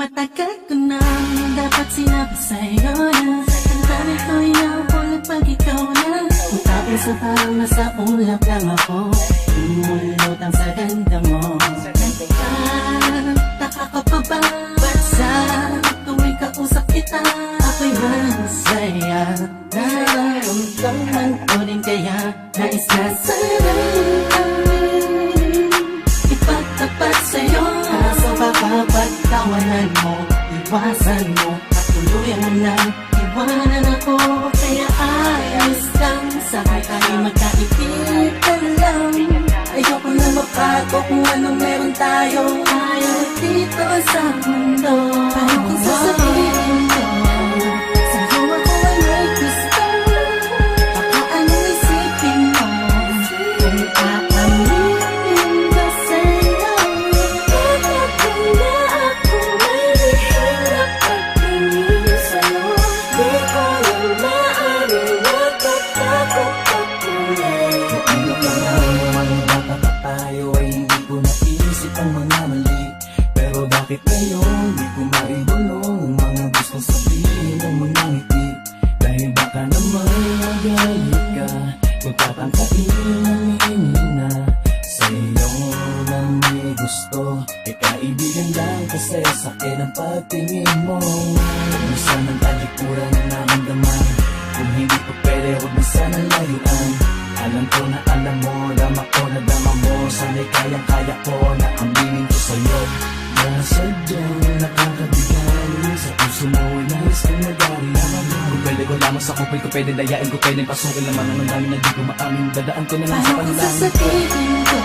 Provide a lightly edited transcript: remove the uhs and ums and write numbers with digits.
Matagal ko nang dapat sinabi sa'yo na ang dami ko'y nauulit pag ikaw na. Kung tapos sa parang nasa ulap lang ako, lumulot ang sa ganda mo. Taka ka pa ba? Ba't sa tuwing kausap kita ako'y masaya? Nararamdaman ko din kaya nais na sana ipagtapat sa'yo. Kaso baka pagtawanan mo, iwasan mo at tuluyan mo na iwanan ako. Kaya ayos lang, sabay tayo magkaibigan lang. Ayoko na mapago kung anong meron tayo. Ayaw dito sa mundo. Paano kung sasabihin ko sa'yo ako ay may gusto? Baka anong isipin mo kung aaminin ko sa'yo? Bakit na ako may hirap pagtingin sa'yo? Di ko lang maaari natatakot patuloy. Ano ka na naman bata pa tayo ay hindi ko naisip ang mga mali. Pero bakit ngayon di ko maibulong ang mga gustong sabihin ng mga ngiti? Dahil baka naman magalit ka kung tatangkain aminin na sa iyo na may gusto. E kaibigan lang kasi sa akin ang pagtingin mo. Minsan ang talikuran ang naramdaman. Kung hindi ko pwede huwag na sana layuan. Alam ko na alam mo, dama ko na dama mo. Sana'y kayang-kaya ko na aminin ko sa'yo na sadyang nakakabigay. Sa puso mo ay nais kang nagari. Kung pwede ko lamang sa kupal ko pwede dayain ko pwede pasukin naman ang dami na di ko maamin. Dadaan ko na lang sa Paano kung panalangin ko. sasabihin ko